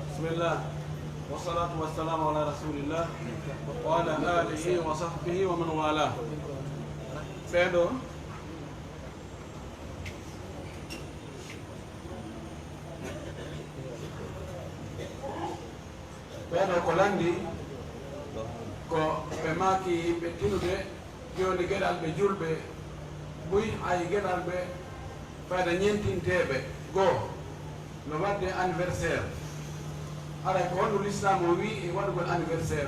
Bismillah. Wassalatu wassalamu ala rasulillah wa ala alihi wa sahbihi wa man wala. Ɓeɗo ko landi ko ɓe maki ɓe tinude joni gueɗal ɓe julɓe ɓuy ay gueɗal ɓe fayda ñentinteɓe goo no wadde anniversaire aray ko hollu l'islam o wi e waɗugol anniversaire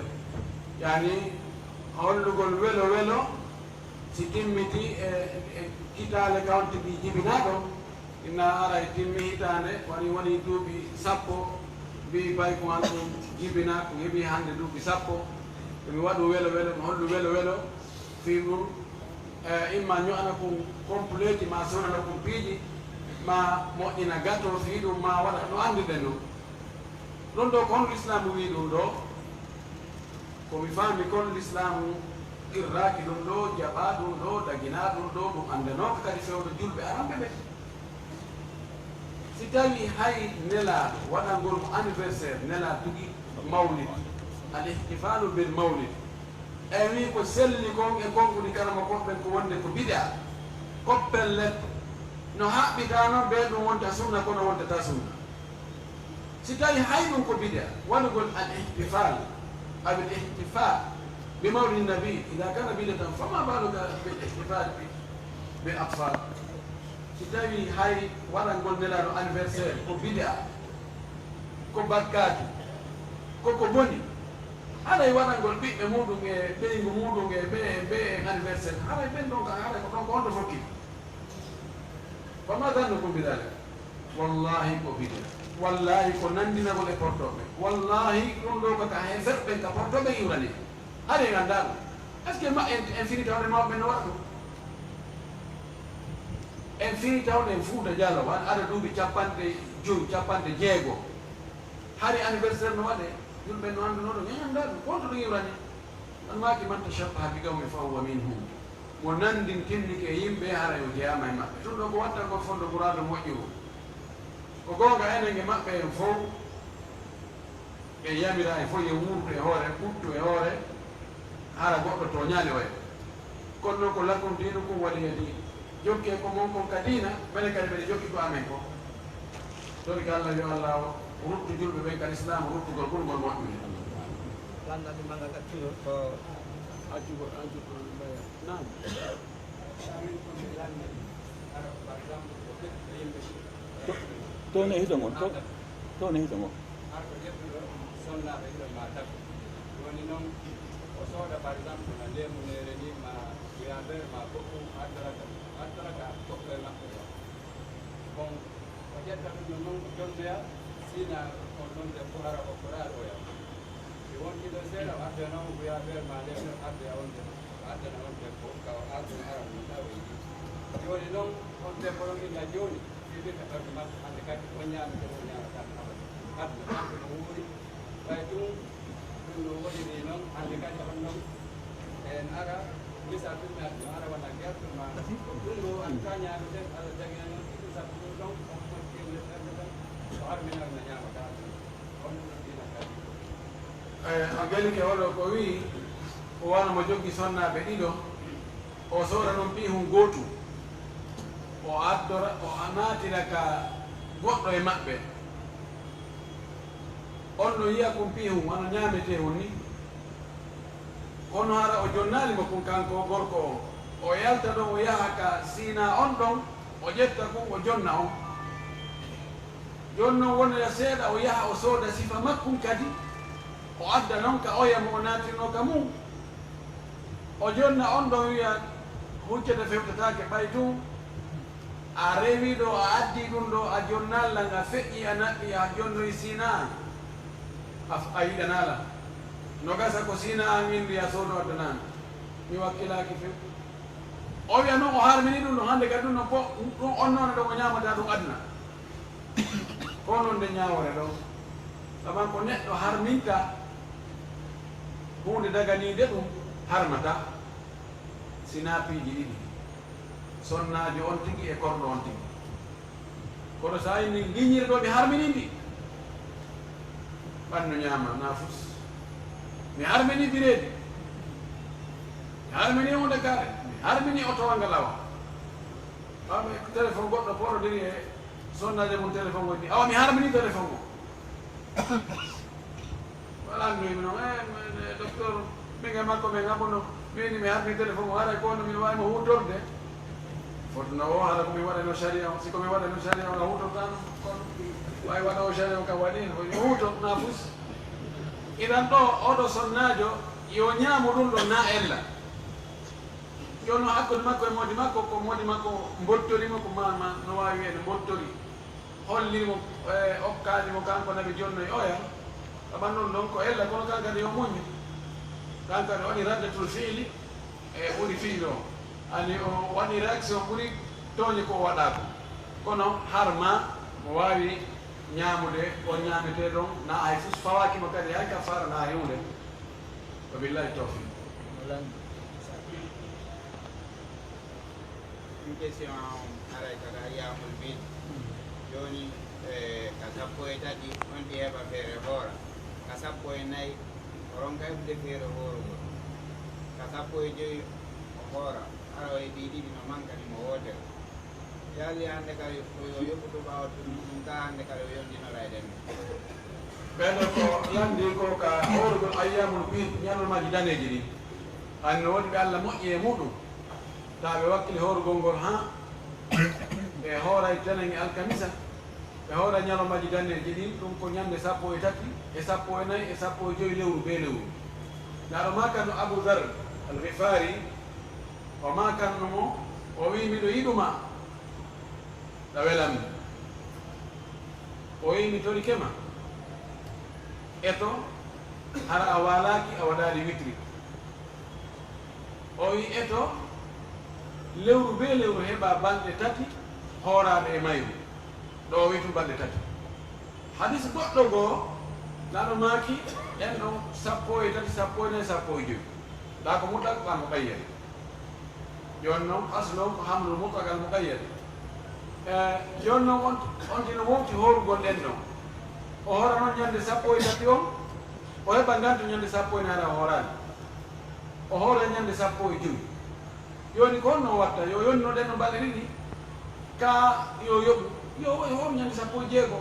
yani hollugol welo welo si timmiti e kitale kawte ɗi jibinaɗo inna aray timmi hitande woni duuɓi sappo mbi bay ko an ɗum jibina ko heeɓi hande duuɓi sappo emi waɗu welo welo mi hollu welo welo fi ɗum imma ño'ana kum completi ma sonana kum piiji ma moƴƴina gatto fi ɗum ma waɗa no anduɗen ɗum ɗon ɗo ko hono l'islamu wi ɗum ɗo komi faami kono l'islamu irraki ɗum ɗo jaɓa ɗum ɗo dagina ɗum ɗo ɗum andanoka kadi fewɗo julɓe aramɓe ɓe si tawi hay nelaɗo waɗangol mo anniversaire nela tugi mawlid al ihtifalu bil mawlid e wi ko selli kon e konkuɗi karama koɓɓen ko wonde ko biɗa koppel leɗɗe no haɓɓitano ɓe ɗum wonta sunna kono wontata sunna si tawi hay ɗum ko biɗa waɗugol al ihtifal abil ihtifal bi mawlid nabi ida kana bidatan fama baluka bil ihtifal bil atfal si tawi hay waɗangol nelaɗo anniversaire ko biɗa ko bakkaki koko boni haɗay waɗangol ɓiɓɓe muɗum e ɓeygu muɗum e ɓe anniversaire haɗay ɓen ɗon kan haɗay ko ɗon ko honto fokki fama tanno ko mbiɗale wallahi ko biɗa wallahi ko nandinagol e portoɓe wallahi ɗum ɗo kaka he ferɓen ka portoɓe iwrani haɗe ganda ɗum est ce que ma en fini tawde mawɓe no waɗa ɗum en fini tawde en Fuuta Jallo wan aɗa duuɓi capanɗe jeego hari anniversaire no waɗe yimɓe no anndunoɗo ñañanda ɗum konto ɗum iwrani an maki man tashabbaha bi qawmin fa huwa minhum mo nandin tinnike e yimɓe hara yo jeyama e maɓɓe ɗum ɗo ko watta ko fonde ɓurado moƴƴugo ko gonga enen e maɓɓe en fof ɓe yamira e fof yo wurtu e hoore ɓuttu e hoore hara goɗɗo to ñaali oya kono noon ko lakum dinukum waliya din jokke ko mon kon ka diina mene kadi mbeɗe jokki ko amen ko tori ko Allah yo Allah ruttu julɓe ɓen kadi islam ruttugol ɓurgol moƴƴude lanɗaɓe maga gattino ko nam toon e hiɗon on toon e hiɗon on arko ƴettuɗo sonnaɓe hiɗon ma tagu woni noon o sooda par exemple no lemunere ni ma wiyaɓere ma goɗɗum addaraka goɗɗo e maɓɓe o bon o ƴetta ɗum noon jonnoya sina on ɗon de fo hara o koraɗo oya si wontiɗo seeɗa o adda noon wiyaɓere ma lemnor adde a wonde o addana on debbo ka o arɗum hara ɗum taw e yiɗi joni noon on debbo ɗon illa joni fiɓirta ɓerde makko hande kadi o ñamete o ñamata aduna kanko no wuuri ɓay ɗum no waɗiri noon hande kadi on noon en ara misa ɗummi aduna ara wona gertoma ɗum ɗo an ta ñameten Allah jagina noon ɗiɗum sabu ɗum ɗon on kon kewle ɓerde ɗon o arminal no ñamata on ɗum ɗina kadi a galike oɗo ko wi o wana mo joggi sonnaɓe ɗiɗo o soora noon pihum gootu o addora o natira ka goɗɗo e maɓɓe on no yiya kum pihum ano ñamete hon ni kono hara o jonnalimo kum kanko gorko o o yalta ɗon o yaha ka sina on ɗon o ƴetta kum o jonna on joni noon wonaya seeɗa o yaha o sooda sifa makkum kadi o adda noon ka oya mo o natirno ka mum o jonna on ɗon wiya huccata fewtatake ɓay tum a rewi ɗo a addi ɗum ɗo a jonnalla nga feƴƴi a naɓɓi a jonnoyi sina a yiɗanala no gasa ko sina an windi a soodo addanani mi wakkilaki few o wiya noon o harmini ɗum ɗo hande kadi ɗum no fo ɗum on noon ɗo o ñamata ɗum aduna ko noon nde ñawore ɗon saban ko neɗɗo harminta hunde daganide ɗum harmata sina piiji ɗiɗi sonnajo on tigi e korɗo on tigi kono sa ni giñir do mi harmini ndi banno ñama nafus mi harmini biredi mi harmini hunde gaare mi harmini oto wanga lawa awa téléphone goɗɗo poɗo diri e sonnaje mum téléphone goɗɗi awa mi harmini téléphone o wala andoymi noon docteur ɓinge makko ɓe gabbono mini mi harmini téléphone o haray kono min wawimo huttorde fotno o hara komi waɗano sharia o sikomi waɗano sharia o a hutortano kono wawi waɗa o sharia o kam waɗino o hutor nafus iran ɗo oɗo sonnajo yo ñaamo ɗum ɗo na ella jonno hakkude makko e modi makko ko modi makko mboltorimo ko mama no wawi wiyede mboltori hollimo e okkalimo kanko naɓe jonnoye oya aɓan noon ɗon ko ella kono kankadi yo muñu kankadi waɗi raddatul fiili e ɓuuri fiili o ani o waɗi réaction ɓuuri tooñe ko waɗa ko kono harma mo wawi ñaamude o ñaamete ɗon na hay fus fawakimo kadi hay ka fara na hewde wa billahi tawfiq une question aray kaka yamul min joni ka sappo e tati on ɗi heɓa feere hoora ka sappo e nayyi oron ka heɓde feere hoorugol ka sappo e joyi o hoora ara e ɗi ɗiɗi no mankani mo wootere yalli hannde kadi yo yoɓɓutu ɓawa ɗum ka hannde kadi o yondinora e ɗen ɓeɗo ko landi ko ka hoorugol ayyamul ɓiid ñalolmaji daneji ɗi anni no woɗi ɓe Allah moƴƴi e muɗum taɓe wakkili hoorugol ngol ha ɓe hooray tenenge alkamisa ɓe hoora ñalomaji daneji ɗin ɗum ko ñande sappo e tati e sappo e nayyi e sappo e joyi lewru be lewru naɗo makanno Abou Dar al Ghifari o makanno mo o wi miɗo yiɗuma ɗa welammi o wi mi tori kema eto hara a walaki a waɗali witri o wi eto lewru be lewru heɓa balɗe tati hooraɗe e mayru ɗo o witu balɗe tati hadis goɗɗo goo naɗo maaki en ɗon sappo e tati sappo e nayyi sappo e joyi da ko muɗɗal ɓan mo ɓayyere joni noon aslo ko hamlul muɗɗagal mo ɓayyere joni noon on tino wowti hoorugol ɗen ɗon o hoora noon ñande sappo e tati on o heɓa ngantu ñande sappo e nayyi o hoorani o hoora ñande sappo e joyi yoni ko honno watta yo yonno ɗen no balɗe ɗiɗi ka yo yoɓu yo hoor ñande sappo e jeego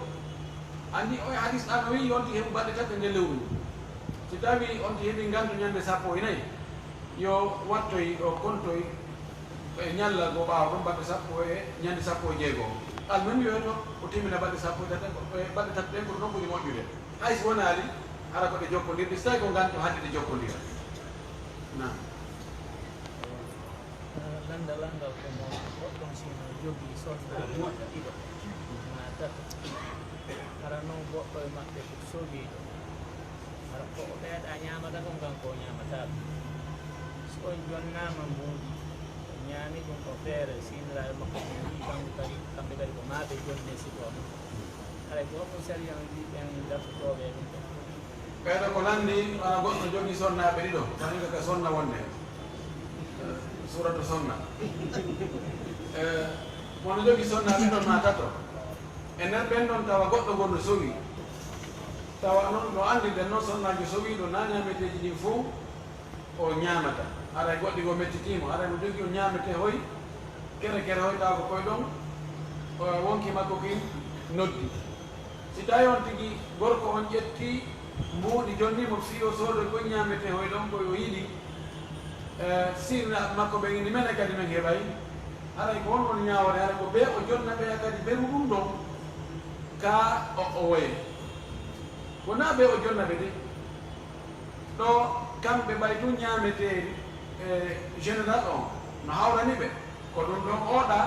andi o hadis ɗa no wi yonti heɓu balɗe tati nde lewru ndu si tawi onti heeɓi ngantu ñande sappo e nayyi yo wattoy o kontoy e ñalla go ɓaawa ɗon balɗe sappo e ñande sappo e jeego almen wiyoto o timmina balɗe sappo e tati balɗe tati ɗen koto ɗon ɓuri moƴƴude hay so wonaali ara ko ɗe jokkodirɗe so tawi ko ngantu hadde ɗe jokkodira nam landal ko mo goɗɗon sino jogii sonnaade moƴƴa ɗiɗo ma tato hara noon goɗɗo e maɓɓe ko sogiiɗo hara ko o ɓeeɗa ñaamata kon kanko o ñaamataɗo so on jonnaama mbuuɗi o ñaami ɗum o feere sinira e makko mo wi kamɓe kadi ko maaɓe jonne sikono haray ko honno sariya no wi ɓen dartotooɓe ɗum ɗo ɓeeɗo ko landi wona goɗɗo jogii sonnaaɓe ɗiɗo tawi ka sonna wonde suratu sonna mono jogii sonnaaɓe ɗon ma tato e nder ɓen ɗon tawa goɗɗo gonɗo sowi tawa noon no andirɗen noon sonnaji sowiɗo na ñameteji ɗin fof o ñamata aray goɗɗi go mettitimo aray no jogii o ñamete hoy kere kere hoy tawa ko koye ɗon wonki makko kin noddi si tawi on tigi gorko on ƴetti mbuuɗi jonnimo fi o soodo koye ñamete hoy ɗon koye o yiɗi sirna makko ɓe ini mene kadi men heɓay aray ko won won ñawore ara ko ɓe o jonna ɓeya kadi ɓeru ɗum ɗon ka o woye wona ɓe o jonna ɓe de ɗo kamɓe ɓay tun ñameteeri général on no hawrani ɓe ko ɗum ɗon oɗa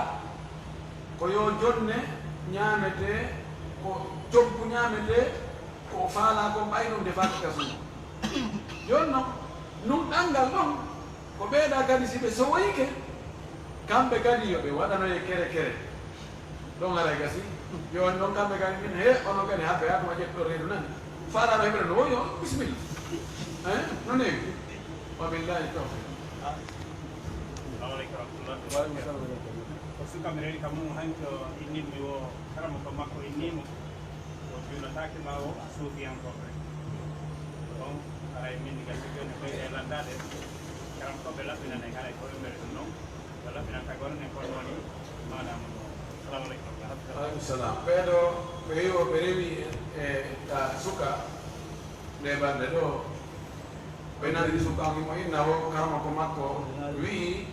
ko yo jonne ñamete ko coggu ñamete ko faala ko ɓay ɗum defata ka suudu joni noon num ɗanngal ɗon ko ɓeeɗa kadi si ɓe sowoyike kamɓe kadi yo ɓe waɗanoye kere kere ɗon ara gasi joni noon kamɓe kadi min he ono kadi haɓe hatuma ƴetɗo reedu nani faalaɗo heɓre no woyo bisimilla no newi wa billahi tawfiq sukamre kamu hanko inni wo karamo ko makko inni mo o juna take bawo suufi an ko donc ay min ga ko ne ko e landade karam ko bela bina ne kala ko mbere no wala bina ka gon ne ko woni manam assalamu alaikum Waalaikumsalam. Pero beyo berewi ta suka ne bande do benar di suka mo inna ho karamo ko makko wi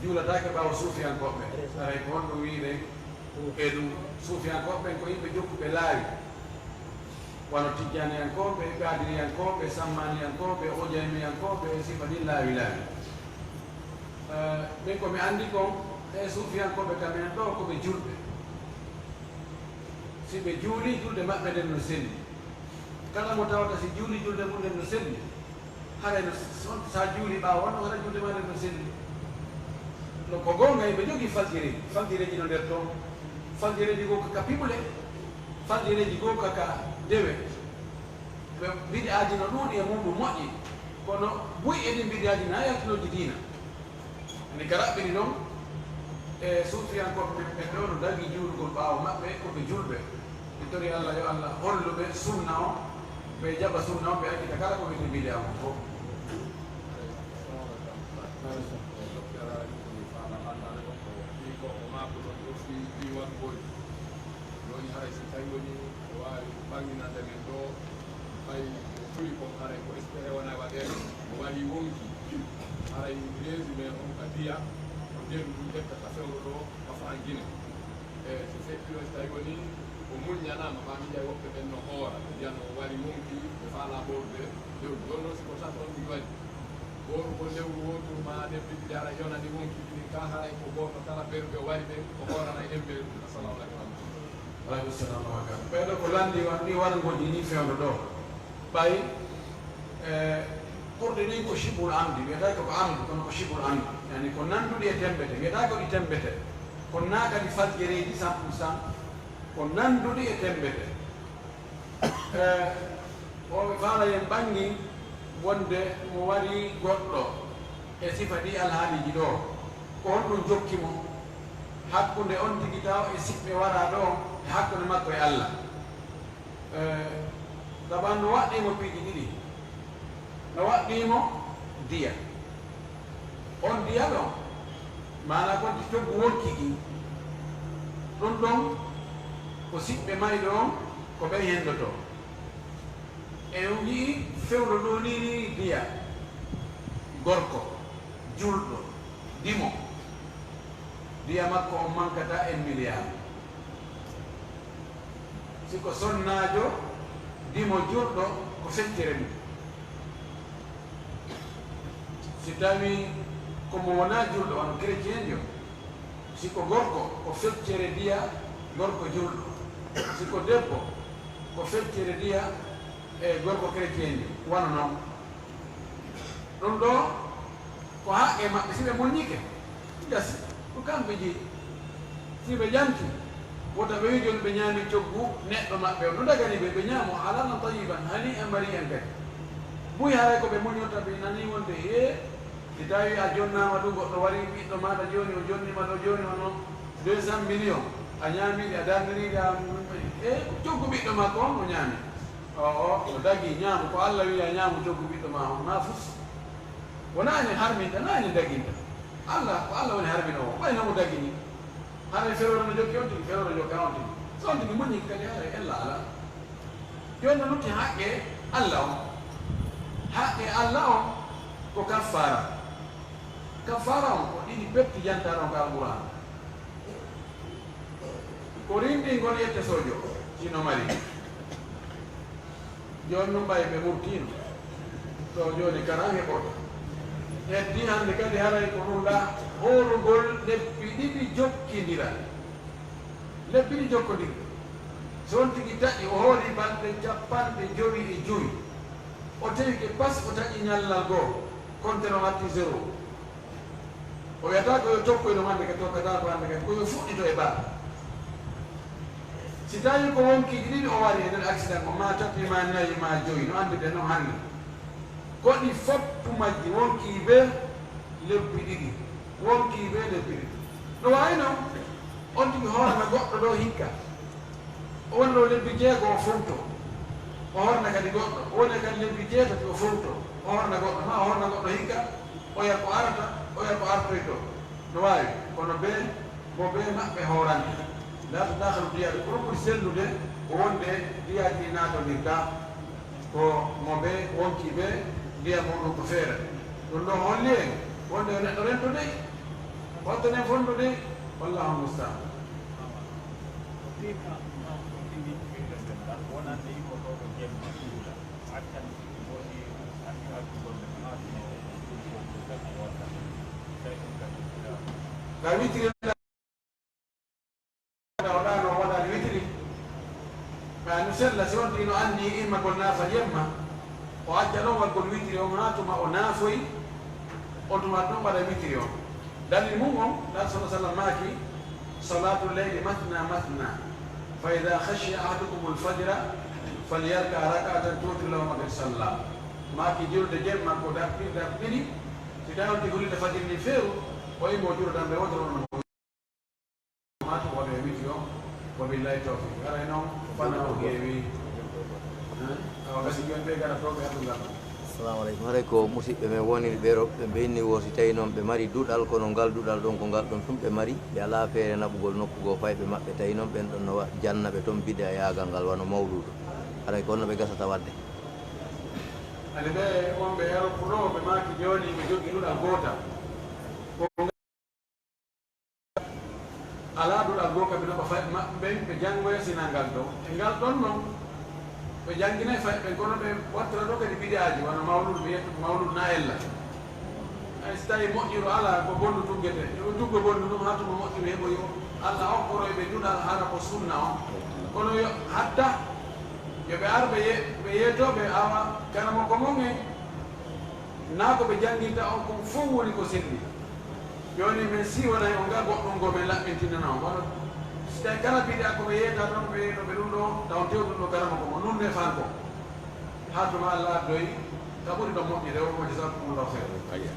jula take bawo Sufyan ko be ay ko no wi de edu Sufyan ko be ko yimbe jokku be laari wano tijjani an ko be gadiri an ko be sammani an ko be ojaymi an ko be sifani laari laari be ko mi andi ko Sufyan ko be kamen do ko be julbe si ɓe juuli julde maɓɓe nden no selli kala mo tawata si juuli julde mum nden no selli hara sa juuli ɓaawa wonno hara julde ma nden no selli no ko gonga ɓe jogii faljireji no nder toon faljireji goo kaka pimule faljireji goo kaka dewe ɓe mbiɗi aji no ɗuuɗi e muɗum moƴƴi kono buy eɗi mbiɗi aji na yaltinoji diina ani garaɓɓiɗi noon e suufiyankoɓe ɓe ɗo no dagi juulgol ɓaawo maɓɓe koɓe julɓe ɓe tori Allah yo Allah holluɓe sunna o ɓe jaɓa sunna o ɓe akkita kala ko wiyete mbiɗi amum fof joni haray so tawi woni o wawi ɓanginande men ɗo ɓay turi ko haray ko espéré wona waɗede o waɗi wonki haray résumé on ka diya o nden ɗum ƴettata fewro ɗo mafa an guine e so feƴƴino so tawi woni o muññanama ma miƴa woɓɓe ɓen no hoora mbiyano o waɗi wonki ɓe faala ɓorɓe lewru ɗon noon siko tan on ɗum waɗi goto ko lewru woturu ma debbiɗi jara yonani wonki ɗini ka haray ko goto kala ɓerɓe o waɗi ɓen ko hoorana en ɓerɗu assalamu aleykum aleykum salam wabarakatu ɓeɗo ko landi ni waɗangoji ni fewno ɗo ɓay ɓurɗe ni ko chibul amdi wiyata ko amdu kono ko chibul amdi yani ko nanduɗi e tembete wiyata ko ɗi tembete ko nakadi faljereji 100% ko nanduɗi e tembete o faala yen ɓangi wonde mo wari goɗɗo e sifa ɗi alhaaliji ɗo ko honɗum jokkimo hakkunde on tigi taw e siɓɓe wara ɗo e hakkunde makko e Allah taban no waɗɗimo piiji ɗiɗi no waɗɗimo diya on diya ɗo mana ko coggu wonkiki ɗum ɗon ko siɓɓe mayɗo on ko ɓen hendoto e yii fewɗo ɗo ni diya gorko julɗo dimo diya makko on mankata 1 milliard siko sonnajo dimo julɗo ko feccere mum si tawi komo wona julɗo wano chrétien jo siko gorko ko feccere diya gorko julɗo siko debbo ko feccere diya e gorko chrétien jo wano noon ɗum ɗo ko haqqe maɓɓe si ɓe muññike gasi ko kamɓe jeeyi si ɓe ƴamti wota ɓe wi joni ɓe ñaami coggu neɗɗo maɓɓe o no dagani ɓe ñaamo alana tayiban hani e mari en kadi buy haray ko ɓe muñorta ɓe nani wonde he si tawi a jonnama ɗum goɗɗo wari ɓiɗɗo maɗa joni o jonnima ɗo joni ono 200 millions a ñaamiɗi a darniriɗe e coggu ɓiɗɗo makko on o ñaami o dagi ñaamu ko Allah wi a ñaamu coggu ɓiɗɗo ma on na fus wona ene harminta na ene daginta Allah ko Allah woni harmino o ɓayno mo dagini haray fewre no jokki on tigi fewre jokka on tigi so on tigi muñi kadi haray ella ala joni no lutti haqqe Allah on haqqe Allah on ko kaffara on ko ɗiɗi petti jantaɗo on ka alquran ko rinɗingol yette sojo sino mari joni no mbayi ɓe murtino to joni kara heɓoto heddi hande kadi haray ko ɗumɗa horugol lebbi ɗiɗi jokkidira lebbi ɗi jokkodiri so on tigi taƴi o hoori balɗe 55 o tawi ke pas o taƴi ñallal goo compte no watti 0 o wiyata ko yo tokkoyɗo hande kadi tokkata ko hande kadi koyo fuɗɗito e baa si tawi ko wonkiji ɗiɗi o wari e nder accident ko ma tati ma nayi ma joyi no andude noon hande koɗi foppu majji wonki be lebbi ɗiɗi wonki be lebbi ɗiɗi no wayno on tigi hoorna goɗɗo ɗo hikka on ɗo lebbi jeego o fowto o horna kadi goɗɗo woni kadi lebbi jeetati o fowto o horna goɗɗo ma o horna goɗɗo hikka o yar ko arata o yar ko artoyto no wawi kono ɓe mo ɓe maɓɓe hoorande laato dakalu diyaɗo pour ɓuri sellude ko wonde diyaji ɗi natodirta ko mo ɓe wonki ɓe ndiya muɗum ko feere ɗum ɗo holli en wonde o neɗɗo rento dey wattanen fondu dey wallahu mustaan ka witiri oɗano waɗani witiri ma no sella si wonti no anndi immagol naafa jemma o acca ɗon waɗgol witiri on ha tuma o naafoyi on tuma ɗon waɗa witiri on dalil mum on ɗan sa sallam maaki salatu lleyli mathna mathna fa ida khashiya ahadukum lfajra falyarka rakatan tutir lahu ma qad salla maaki julde jemma ko ɗiɗi si tawi on tigolide fajiri ndi feeru o yimmo juuro tan ɓe wotoro on matu waɗe witiri on wabillahi tawfiq aray noon fana o heewi awa gasi joni ɓe gara to ɓe addugal assalamu aleykum haray ko musidɓe men woniri ɓeɗo ɓe mbenni wo si tawi noon ɓe mari duuɗal kono ngal duuɗal ɗon ko ngal ɗon tum ɓe mari ɓe ala feere naɓugol nokkugo fayɓe maɓɓe tawi noon ɓen ɗon no janna ɓe toon bide a yaagal ngal wano mawludu haray ko honno ɓe gasata wadde ani ɓe wonɓe yaropuɗo ɓe maaki joni ɓe jogui ɗuɗal goota ala ɗuɗal goo kaɓe noɓa fayɓe maɓɓe ɓen ɓe janngoya sina ngal ɗo e ngal ɗon noon ɓe jangginayi fayɓe kono ɓe wattata ɗo kadi bidiaji wona mawludu ɓe yettuko mawludu na ella ay so tawi moƴƴiro ala ko bondu tuggete yo tuggo bondu ɗum ha tuma moƴƴiro heɓo yo allah hokkoroyeɓe ɗuɗal hara ko sunna on kono yo hatta yoɓe ar ɓe yeetoɓe awa kanamo ko mon e na ko ɓe janggirta on kon fof woni ko selli joni min si wonay on ga goɗɗum go min laɓɓintinana on wono so tawi kala biɗi a koɓe yeeta ɗon ɓe no ɓe ɗum ɗo taw tewɗum ɗo garama komo nun ne fan ko ha tuma allah addoyi ka ɓuri ɗo moƴƴide o mo jasakumullahu heir